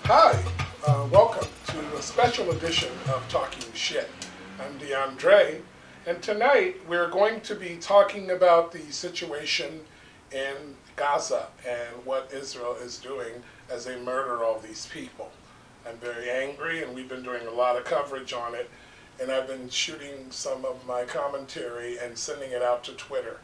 Hi, welcome to a special edition of Talking Shit. I'm DeAndre, and tonight we're going to be talking about the situation in Gaza and what Israel is doing as they murder all these people. I'm very angry, and we've been doing a lot of coverage on it, and I've been shooting some of my commentary and sending it out to Twitter.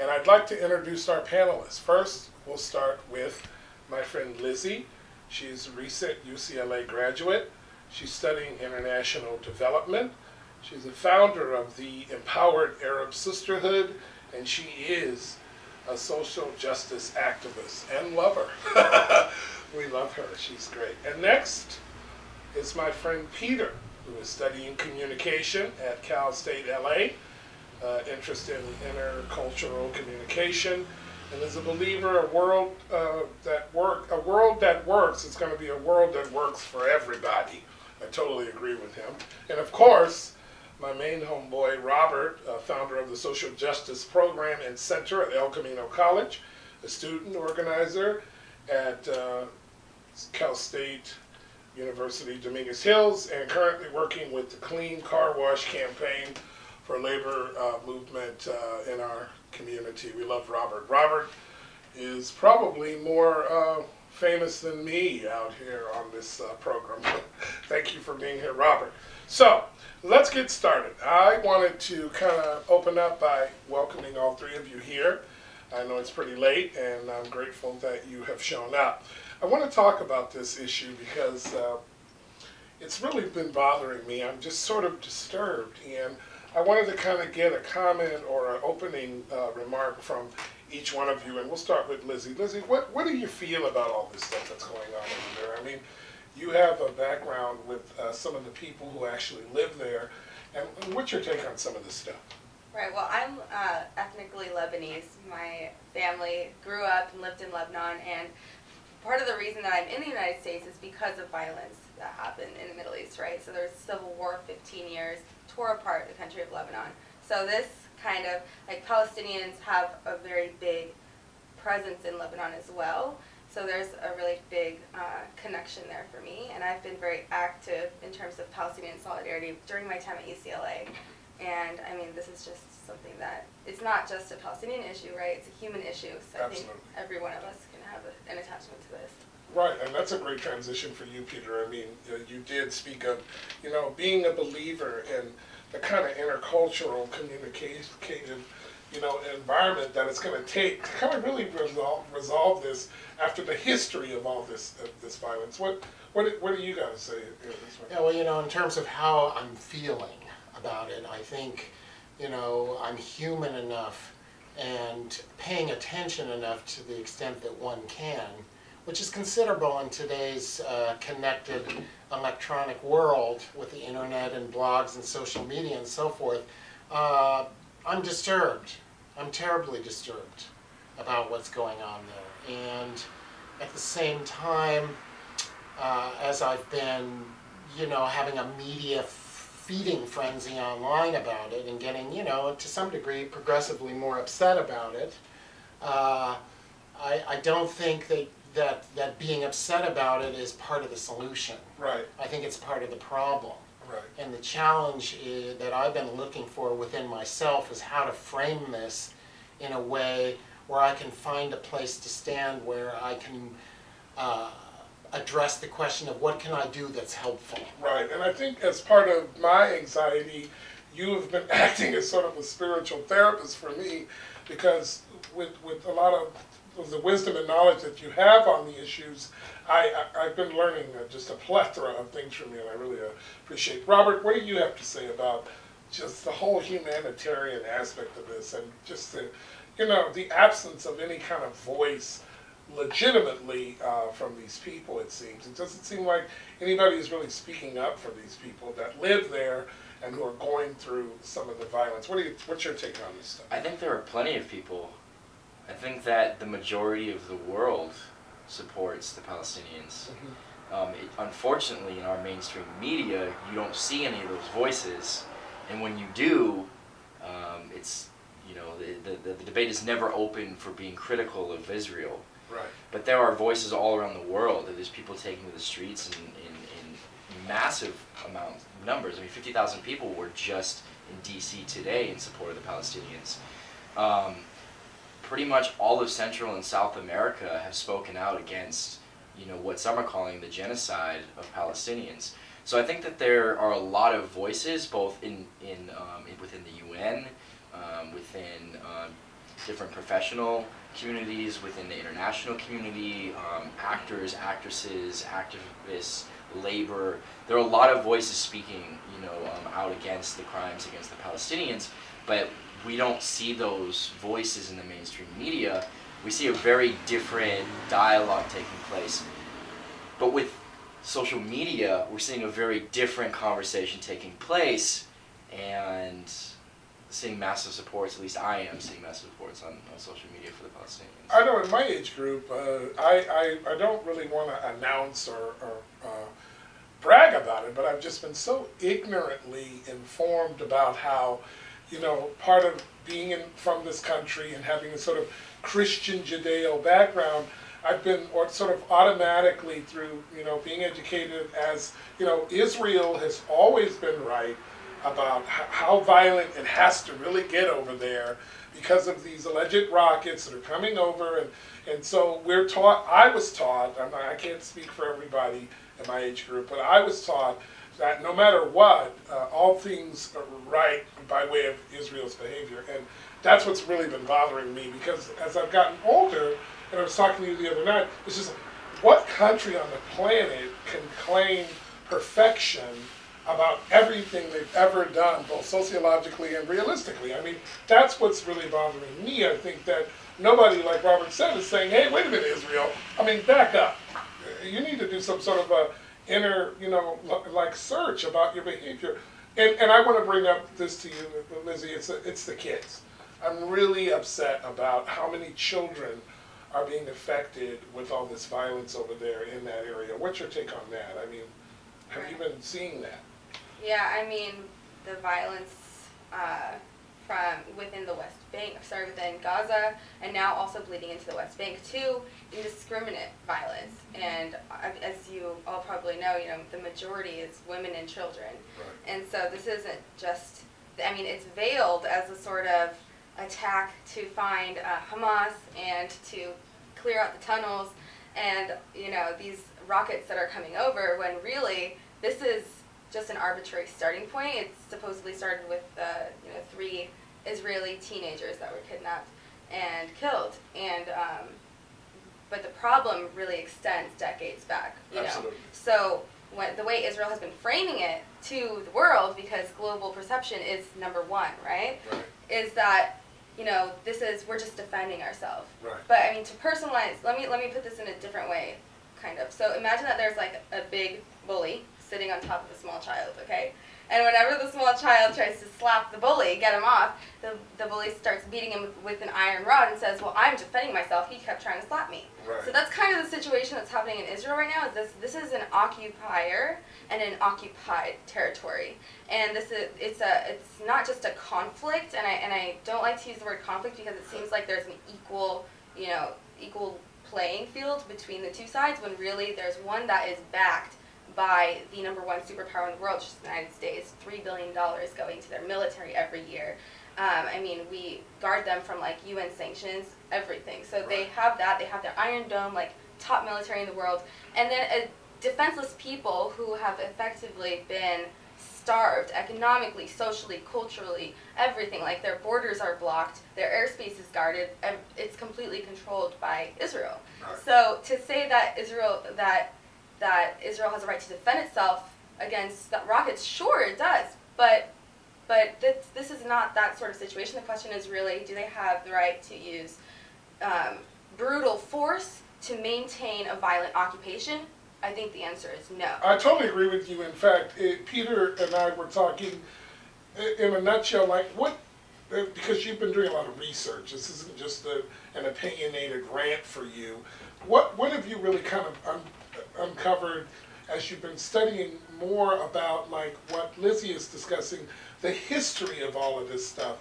And I'd like to introduce our panelists. First, we'll start with my friend Lizzie. She's a recent UCLA graduate. She's studying international development. She's a founder of the Empowered Arab Sisterhood, and she is a social justice activist and lover. We love her. She's great. And next is my friend Peter, who is studying communication at Cal State LA, interest in intercultural communication, and is a believer a world that works. It's going to be a world that works for everybody. I totally agree with him. And of course, my main homeboy Robert, founder of the Social Justice Program and Center at El Camino College, a student organizer at Cal State University Dominguez Hills, and currently working with the Clean Car Wash campaign for labor movement in our community. We love Robert. Robert is probably more famous than me out here on this program. Thank you for being here, Robert. So let's get started. I wanted to kind of open up by welcoming all three of you here. I know it's pretty late, and I'm grateful that you have shown up. I want to talk about this issue because it's really been bothering me. I'm just sort of disturbed, and I wanted to kind of get a comment or an opening remark from each one of you, and we'll start with Lizzie. Lizzie, what do you feel about all this stuff that's going on over there? I mean, you have a background with some of the people who actually live there, and what's your take on some of this stuff? Right, well, I'm ethnically Lebanese. My family grew up and lived in Lebanon, and part of the reason that I'm in the United States is because of violence that happened in the Middle East, right? So there's civil war, 15 years, tore apart the country of Lebanon. So this kind of, like, Palestinians have a very big presence in Lebanon as well. So there's a really big connection there for me. And I've been very active in terms of Palestinian solidarity during my time at UCLA. And I mean, this is just something that, it's not just a Palestinian issue, right? It's a human issue. So I think every one of us can have an attachment to this. Right, and that's a great transition for you, Peter. I mean, you did speak of, you know, being a believer in the kind of intercultural, communicative, you know, environment that it's going to take to kind of really resolve this after the history of all this violence. What do you guys say? Yeah, well, you know, in terms of how I'm feeling about it, I think, you know, I'm human enough and paying attention enough to the extent that one can, which is considerable in today's connected electronic world with the internet and blogs and social media and so forth. I'm disturbed. I'm terribly disturbed about what's going on there. And at the same time, as I've been, you know, having a media feeding frenzy online about it and getting, you know, to some degree progressively more upset about it, I don't think that being upset about it is part of the solution. Right. I think it's part of the problem. Right. And the challenge that I've been looking for within myself is how to frame this in a way where I can find a place to stand where I can address the question of what can I do that's helpful. Right, and I think as part of my anxiety, you have been acting as sort of a spiritual therapist for me, because with a lot of the wisdom and knowledge that you have on the issues, I've been learning just a plethora of things from you, and I really appreciate. Robert, what do you have to say about just the whole humanitarian aspect of this, and just the, you know, the absence of any kind of voice legitimately from these people? It seems it doesn't seem like anybody is really speaking up for these people that live there and who are going through some of the violence. What's your take on this stuff? I think there are plenty of people. I think that the majority of the world supports the Palestinians. Unfortunately, in our mainstream media, you don't see any of those voices, and when you do, it's, you know, the debate is never open for being critical of Israel. Right. But there are voices all around the world. There's people taking to the streets in massive numbers. I mean, 50,000 people were just in D.C. today in support of the Palestinians. Pretty much all of Central and South America have spoken out against, you know, what some are calling the genocide of Palestinians. So I think that there are a lot of voices, both within the UN, within different professional communities, within the international community, actors, actresses, activists, labor. There are a lot of voices speaking, you know, out against the crimes against the Palestinians, but we don't see those voices in the mainstream media. We see a very different dialogue taking place. But with social media, we're seeing a very different conversation taking place, and seeing massive supports, at least I am seeing massive supports on social media for the Palestinians. I know in my age group, I don't really want to announce or brag about it, but I've just been so ignorantly informed about how, you know, part of being from this country and having a sort of Christian Judeo background, I've been sort of automatically through, you know, being educated as, you know, Israel has always been right about how violent it has to really get over there because of these alleged rockets that are coming over. And so we're taught, I was taught, I can't speak for everybody in my age group, but I was taught that no matter what, all things are right by way of Israel's behavior. And that's what's really been bothering me, because as I've gotten older, and I was talking to you the other night, it's just, what country on the planet can claim perfection about everything they've ever done, both sociologically and realistically? I mean, that's what's really bothering me. I think that nobody, like Robert said, is saying, hey, wait a minute, Israel, I mean, back up. You need to do some sort of a inner, you know, like search about your behavior. And I want to bring up this to you, Lizzie, it's the kids. I'm really upset about how many children are being affected with all this violence over there in that area. What's your take on that? I mean, have you been seeing that? Yeah, I mean, the violence from within the West Bank, within Gaza, and now also bleeding into the West Bank too, indiscriminate violence. And as you all probably know, you know, the majority is women and children. Right. And so this isn't just, I mean, it's veiled as a sort of attack to find Hamas and to clear out the tunnels and, you know, these rockets that are coming over, when really this is just an arbitrary starting point. It's supposedly started with you know, 3 Israeli teenagers that were kidnapped and killed, and but the problem really extends decades back. You Absolutely. know, so the way Israel has been framing it to the world, because global perception is #1, right? Right. Is that, you know, we're just defending ourselves. Right. But I mean, to personalize, let me put this in a different way, kind of. So imagine that there's like a big bully sitting on top of a small child, okay? And whenever the small child tries to slap the bully, get him off, the bully starts beating him with an iron rod and says, well, I'm defending myself, he kept trying to slap me. Right. So that's kind of the situation that's happening in Israel right now. Is this is an occupier and an occupied territory. And it's not just a conflict, and I don't like to use the word conflict because it seems like there's an equal playing field between the two sides, when really there's one that is backed by the #1 superpower in the world, which is the United States. $3 billion going to their military every year. I mean, we guard them from like UN sanctions, everything. So they have that. They have their Iron Dome, like top military in the world, and then defenseless people who have effectively been starved economically, socially, culturally, everything. Like their borders are blocked, their airspace is guarded, and it's completely controlled by Israel. Right. So to say that Israel has a right to defend itself against rockets, sure it does, but this is not that sort of situation. The question is really, do they have the right to use brutal force to maintain a violent occupation? I think the answer is no. I totally agree with you. In fact, Peter and I were talking in a nutshell, like what, because you've been doing a lot of research. This isn't just an opinionated rant for you. What have you really kind of uncovered as you've been studying more about like what Lizzie is discussing, the history of all of this stuff?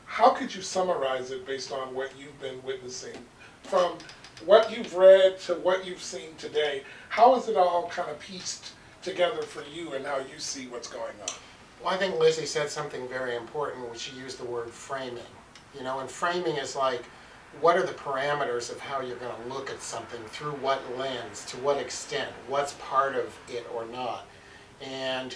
How could you summarize it based on what you've been witnessing from what you've read to what you've seen today, how is it all kind of pieced together for you and how you see what's going on? Well, I think Lizzie said something very important when she used the word framing. You know, and framing is like, what are the parameters of how you're going to look at something, through what lens, to what extent, what's part of it or not. And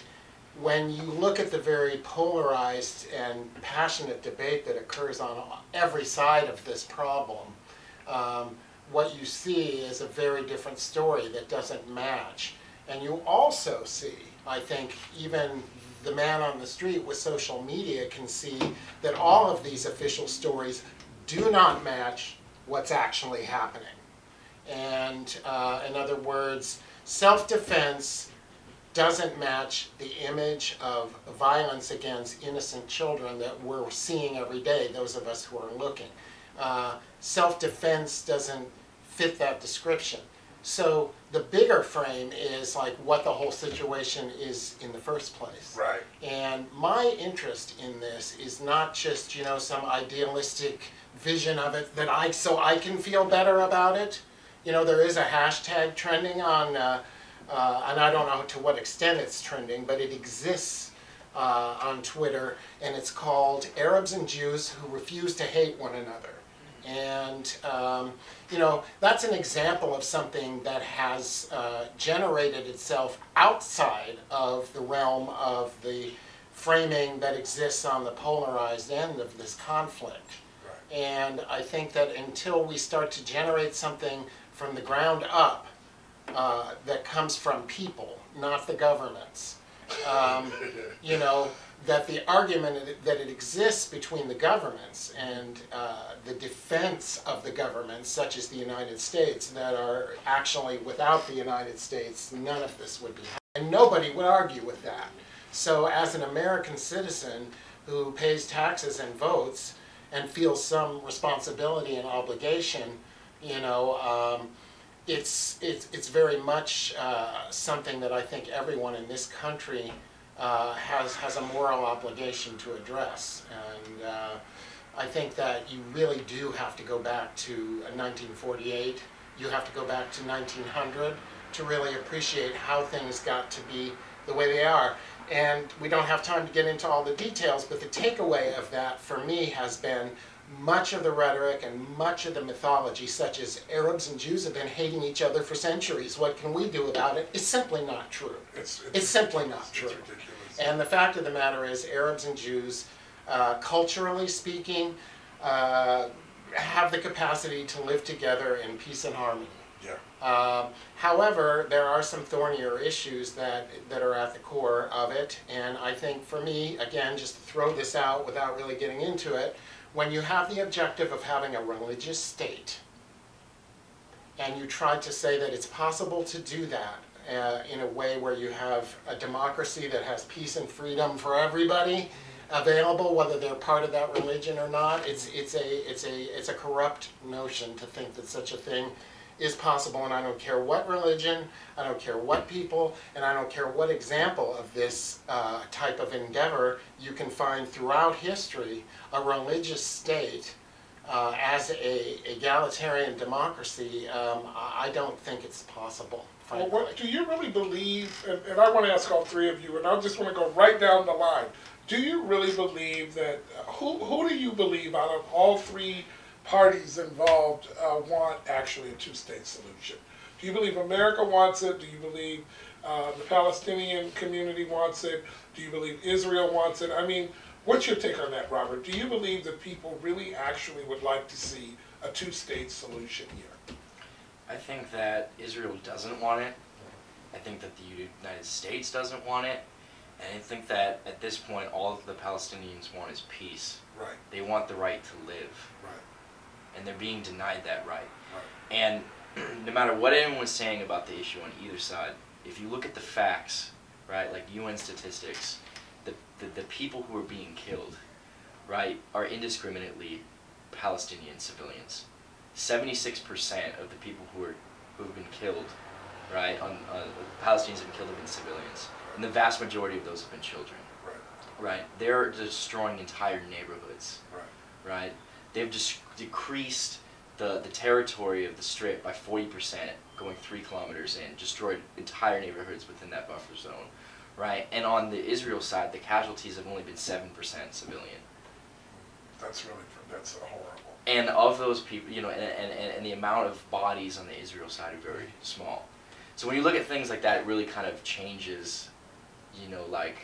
when you look at the very polarized and passionate debate that occurs on every side of this problem, what you see is a very different story that doesn't match. And you also see, I think, even the man on the street with social media can see that all of these official stories do not match what's actually happening. And in other words, self-defense doesn't match the image of violence against innocent children that we're seeing every day, those of us who are looking. Self-defense doesn't fit that description. So the bigger frame is like what the whole situation is in the first place. Right. And my interest in this is not just, you know, some idealistic vision of it that so I can feel better about it. You know, there is a hashtag trending on, and I don't know to what extent it's trending, but it exists on Twitter, and it's called Arabs and Jews Who Refuse to Hate One Another. And, you know, that's an example of something that has generated itself outside of the realm of the framing that exists on the polarized end of this conflict. Right. And I think that until we start to generate something from the ground up that comes from people, not the governments, you know, that the argument that it exists between the governments and the defense of the governments, such as the United States, that are actually without the United States, none of this would be happening. And nobody would argue with that. So as an American citizen who pays taxes and votes and feels some responsibility and obligation, you know, it's very much something that I think everyone in this country has a moral obligation to address. And I think that you really do have to go back to 1948, you have to go back to 1900 to really appreciate how things got to be the way they are. And we don't have time to get into all the details, but the takeaway of that for me has been much of the rhetoric and much of the mythology, such as Arabs and Jews have been hating each other for centuries, what can we do about it, is simply not true. It's simply not true. It's ridiculous. And the fact of the matter is, Arabs and Jews, culturally speaking, have the capacity to live together in peace and harmony. Yeah. However, there are some thornier issues that are at the core of it, and I think for me, again, just to throw this out without really getting into it, when you have the objective of having a religious state, and you try to say that it's possible to do that in a way where you have a democracy that has peace and freedom for everybody available, whether they're part of that religion or not, it's a corrupt notion to think that such a thing is possible. And I don't care what religion, I don't care what people, and I don't care what example of this type of endeavor you can find throughout history. A religious state as a egalitarian democracy, I don't think it's possible, frankly. Well, what do you really believe, and I want to ask all three of you, and I just want to go right down the line. Do you really believe that, who do you believe out of all three parties involved want actually a two-state solution? Do you believe America wants it? Do you believe the Palestinian community wants it? Do you believe Israel wants it? I mean, what's your take on that, Robert? Do you believe that people really actually would like to see a two-state solution here? I think that Israel doesn't want it. I think that the United States doesn't want it. And I think that at this point, all the Palestinians want is peace. Right. They want the right to live. Right. And they're being denied that right. Right. And no matter what anyone's saying about the issue on either side, if you look at the facts, right, like UN statistics, the people who are being killed, right, are indiscriminately Palestinian civilians. 76% of the people who have been killed, right, Palestinians have been killed have been civilians. And the vast majority of those have been children. Right. Right? They're destroying entire neighborhoods. Right. Right? They've just decreased the territory of the Strip by 40%, going 3 kilometers in, destroyed entire neighborhoods within that buffer zone, right? And on the Israel side, the casualties have only been 7% civilian. That's horrible. And of those people, you know, and the amount of bodies on the Israel side are very small. So when you look at things like that, it really kind of changes, you know, like,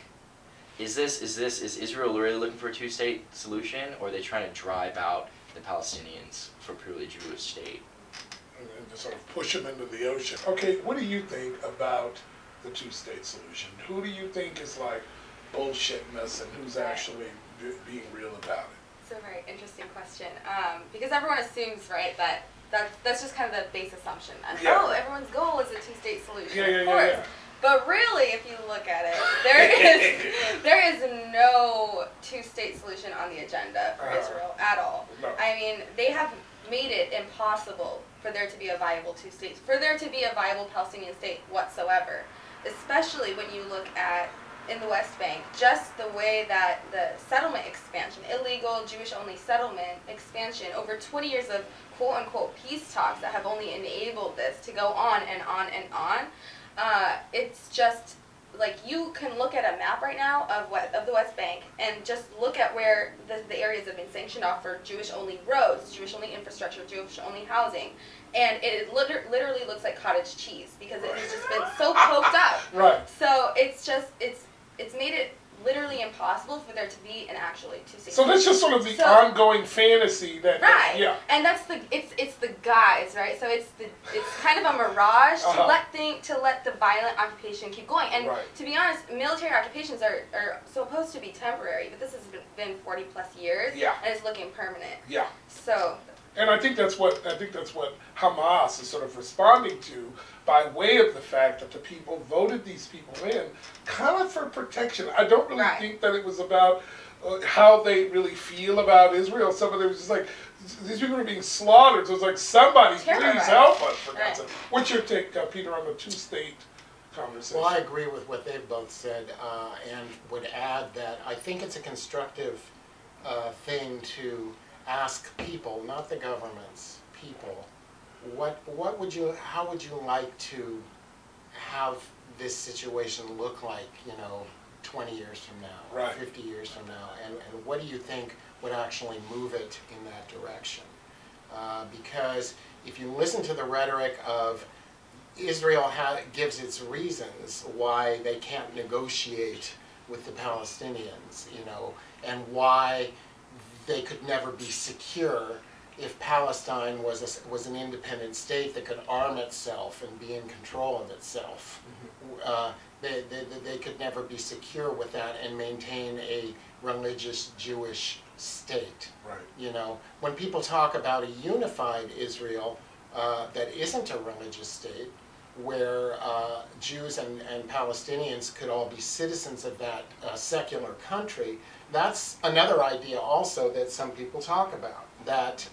is Israel really looking for a two-state solution, or are they trying to drive out the Palestinians for a purely Jewish state? And just sort of push them into the ocean. Okay, what do you think about the two-state solution? Who do you think is like bullshitting us, and who's actually being real about it? It's a very interesting question, because everyone assumes, right, that's just kind of the base assumption. And, oh, everyone's goal is a two-state solution, of course. But really, if you look at it, there is no two-state solution on the agenda for Israel at all. No. I mean, they have made it impossible for there to be a viable two-state, for there to be a viable Palestinian state whatsoever. Especially when you look at, in the West Bank, just the way that the settlement expansion, illegal Jewish-only settlement expansion, over 20 years of quote-unquote peace talks that have only enabled this to go on and on and on. It's just, like, you can look at a map right now of the West Bank and just look at where the areas have been sanctioned off for Jewish-only roads, Jewish-only infrastructure, Jewish-only housing, and it literally looks like cottage cheese because it has just been so poked up. Right. So it's just, it's made it literally impossible for there to be an actually two-state. So that's just sort of the ongoing fantasy that, right? Yeah. And that's it's the guise, right? So it's kind of a mirage to let the violent occupation keep going. And to be honest, military occupations are supposed to be temporary, but this has been 40+ years, and it's looking permanent. Yeah. So. And I think that's what Hamas is sort of responding to, by way of the fact that the people voted these people in, kind of for protection. I don't really think that it was about how they really feel about Israel. Some of them was just like, these people are being slaughtered. So it's like, somebody please help us, for God's sake. What's your take, Peter, on the two-state conversation? Well, I agree with what they've both said, and would add that I think it's a constructive thing to ask people, not the governments, people, how would you like to have this situation look like, 20 years from now, 50 years from now, and what do you think would actually move it in that direction? Because if you listen to the rhetoric of Israel gives its reasons why they can't negotiate with the Palestinians, and why they could never be secure if Palestine was an independent state that could arm itself and be in control of itself. They could never be secure with that and maintain a religious Jewish state. Right. When people talk about a unified Israel that isn't a religious state, where Jews and Palestinians could all be citizens of that secular country, that's another idea also that some people talk about that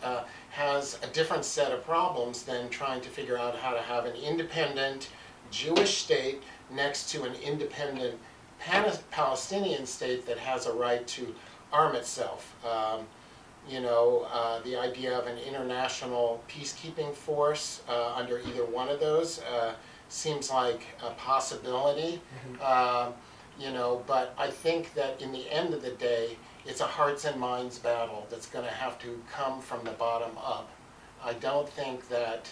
has a different set of problems than trying to figure out how to have an independent Jewish state next to an independent Palestinian state that has a right to arm itself. The idea of an international peacekeeping force under either one of those seems like a possibility. But I think that in the end of the day, it's a hearts and minds battle that's going to have to come from the bottom up. I don't think that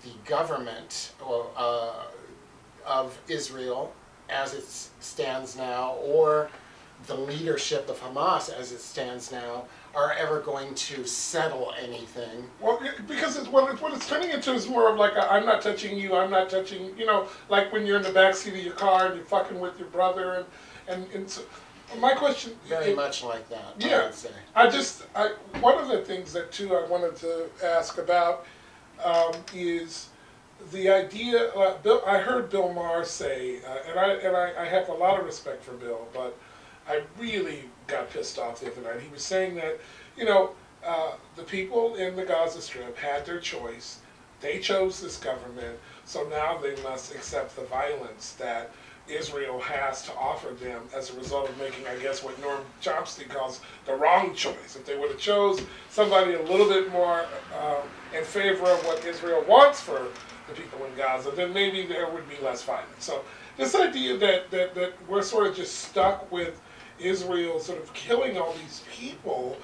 the government of Israel, as it stands now, or the leadership of Hamas, as it stands now, are ever going to settle anything. Well, because what it's turning into is more of like I'm not touching you, I'm not touching, like when you're in the backseat of your car and you're fucking with your brother, and so, my question... Very much like that, yeah, I would say. One of the things that, too, I wanted to ask about is the idea, I heard Bill Maher say, and I have a lot of respect for Bill, but I really got pissed off the other night. He was saying that, the people in the Gaza Strip had their choice. They chose this government, so now they must accept the violence that, Israel has to offer them as a result of making, I guess, what Norm Chomsky calls the wrong choice. If they would have chose somebody a little bit more in favor of what Israel wants for the people in Gaza, then maybe there would be less violence. So this idea that we're sort of just stuck with Israel sort of killing all these people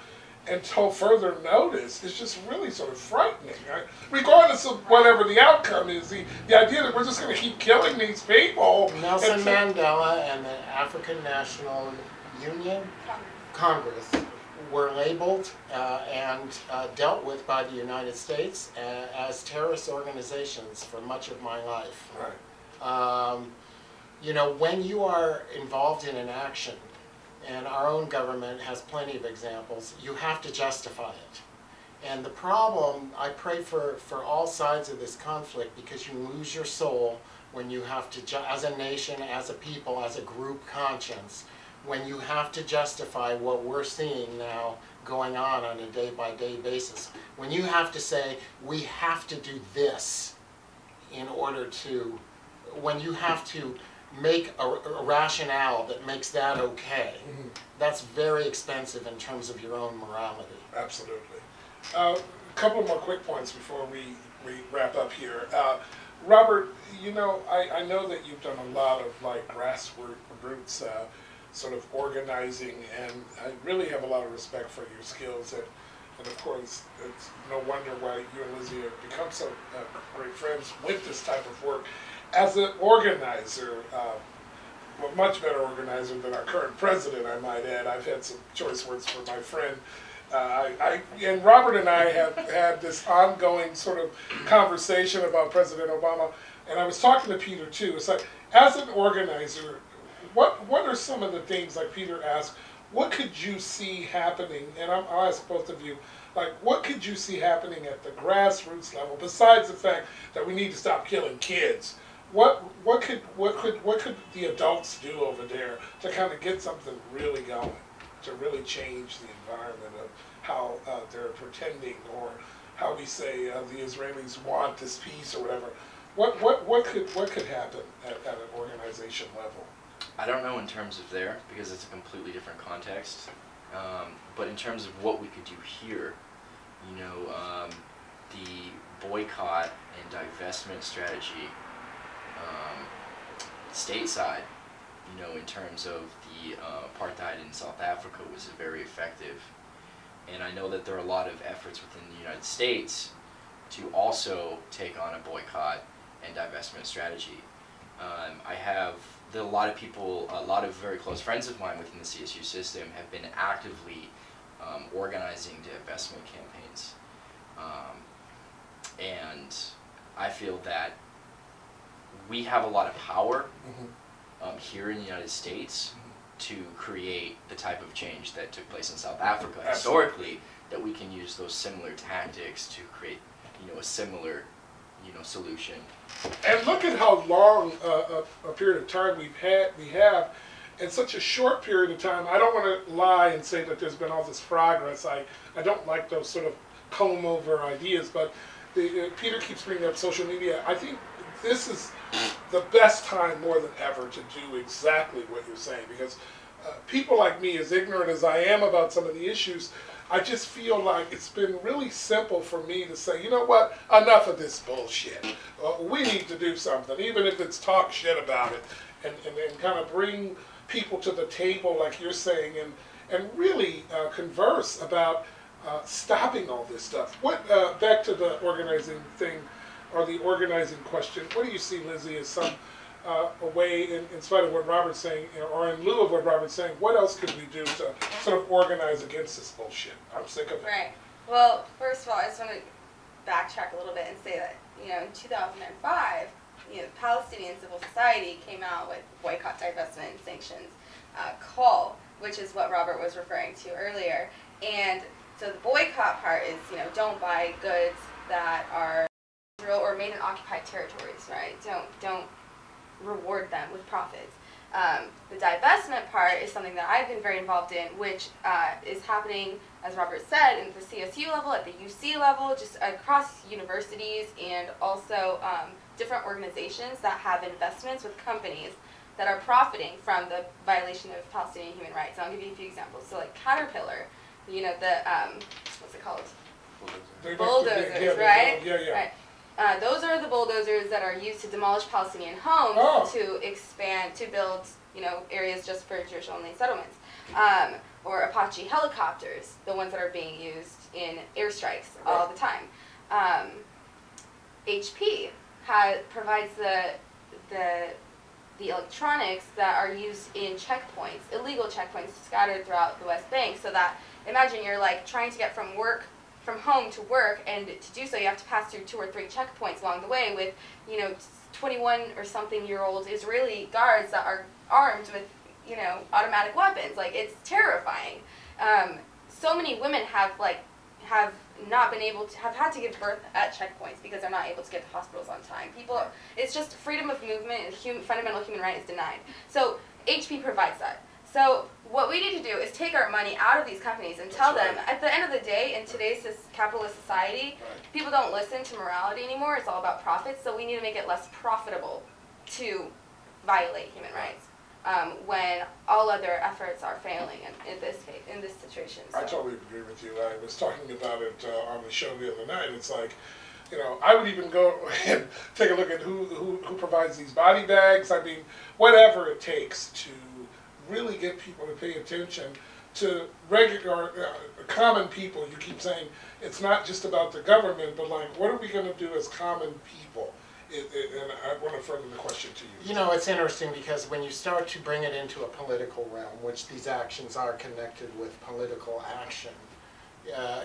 until further notice is just really sort of frightening, right? Regardless of whatever the outcome is, the idea that we're just going to keep killing these people. Nelson Mandela and the African National Union, Congress, were labeled and dealt with by the United States as terrorist organizations for much of my life. Right. You know, when you are involved in an action, and our own government has plenty of examples, you have to justify it. And the problem, I pray for all sides of this conflict, because you lose your soul when you have to, as a nation, as a people, as a group conscience, when you have to justify what we're seeing now going on a day-by-day basis. When you have to say, we have to do this in order to, when you have to make a rationale that makes that okay, that's very expensive in terms of your own morality. Absolutely. A couple more quick points before we wrap up here. Robert, you know, I know that you've done a lot of like grassroots sort of organizing, and I really have a lot of respect for your skills, and of course it's no wonder why you and Lizzie have become so great friends with this type of work. As an organizer, a much better organizer than our current president, I might add. I've had some choice words for my friend. And Robert and I have had this ongoing sort of conversation about President Obama, and I was talking to Peter too. It's like, as an organizer, what are some of the things, like Peter asked, what could you see happening, and I'll ask both of you, like, what could you see happening at the grassroots level, besides the fact that we need to stop killing kids? What could the adults do over there to kind of get something really going, to really change the environment of how they're pretending, or how we say the Israelis want this peace or whatever? What could happen at an organization level? I don't know in terms of there, because it's a completely different context. But in terms of what we could do here, you know, the boycott and divestment strategy stateside, you know, in terms of the apartheid in South Africa, was very effective. And I know that there are a lot of efforts within the United States to also take on a boycott and divestment strategy. A lot of people, a lot of very close friends of mine within the CSU system have been actively organizing divestment campaigns. And I feel that we have a lot of power here in the United States to create the type of change that took place in South Africa historically, that we can use those similar tactics to create, you know, a similar, you know, solution. And look at how long a period of time we have in such a short period of time. I don't want to lie and say that there's been all this progress. I don't like those sort of comb over ideas, but Peter keeps bringing up social media. I think this is the best time more than ever to do exactly what you're saying, because people like me, as ignorant as I am about some of the issues, I just feel like it's been really simple for me to say, you know what, enough of this bullshit. We need to do something, even if it's talk shit about it, and kind of bring people to the table like you're saying, and really converse about stopping all this stuff. Back to the organizing thing, or the organizing question, what do you see, Lizzie, as some a way, in spite of what Robert's saying, or in lieu of what Robert's saying, what else could we do to sort of organize against this bullshit? I'm sick of it. Right. Well, first of all, I just want to backtrack a little bit and say that, you know, in 2005, you know, Palestinian civil society came out with boycott, divestment, and sanctions call, which is what Robert was referring to earlier. And so the boycott part is, you know, don't buy goods that are Israel or made in occupied territories, right? Don't reward them with profits. The divestment part is something that I've been very involved in, which is happening, as Robert said, in the CSU level, at the UC level, just across universities, and also different organizations that have investments with companies that are profiting from the violation of Palestinian human rights. And I'll give you a few examples. So like Caterpillar, you know, the, what's it called? Bulldozers, right? Yeah. Right. Those are the bulldozers that are used to demolish Palestinian homes to expand, to build, you know, areas just for Jewish-only settlements. Or Apache helicopters, the ones that are being used in airstrikes all the time. HP provides the electronics that are used in checkpoints, illegal checkpoints scattered throughout the West Bank, so that, imagine you're like trying to get from home to work, and to do so you have to pass through 2 or 3 checkpoints along the way with, you know, 21 or something year old Israeli guards that are armed with, you know, automatic weapons. Like, it's terrifying. So many women have not been able to, have had to give birth at checkpoints because they're not able to get to hospitals on time. It's just freedom of movement and fundamental human right is denied. So HP provides that. So what we need to do is take our money out of these companies and tell them, at the end of the day, in today's capitalist society, people don't listen to morality anymore. It's all about profits. So we need to make it less profitable to violate human rights. When all other efforts are failing in this case, in this situation. So. I totally agree with you. I was talking about it on the show the other night. It's like, you know, I would even go and take a look at who provides these body bags. I mean, whatever it takes to really get people to pay attention to regular, common people. You keep saying it's not just about the government, but like, what are we going to do as common people? And I want to further the question to you. You know, it's interesting because when you start to bring it into a political realm, which these actions are connected with political action,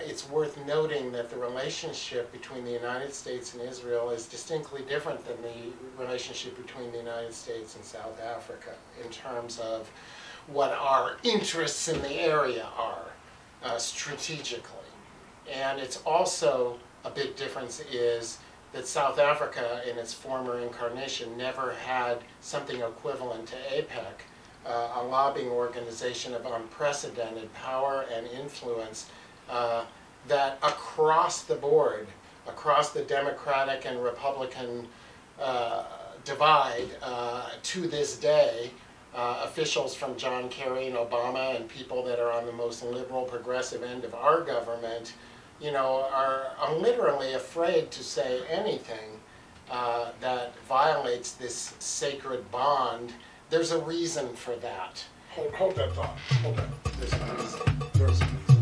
it's worth noting that the relationship between the United States and Israel is distinctly different than the relationship between the United States and South Africa in terms of what our interests in the area are strategically. And it's also, a big difference is that South Africa, in its former incarnation, never had something equivalent to AIPAC, a lobbying organization of unprecedented power and influence that across the board, across the Democratic and Republican divide to this day, officials from John Kerry and Obama and people that are on the most liberal progressive end of our government, you know, are literally afraid to say anything that violates this sacred bond. There's a reason for that. Hold that thought. Hold that. There's a reason.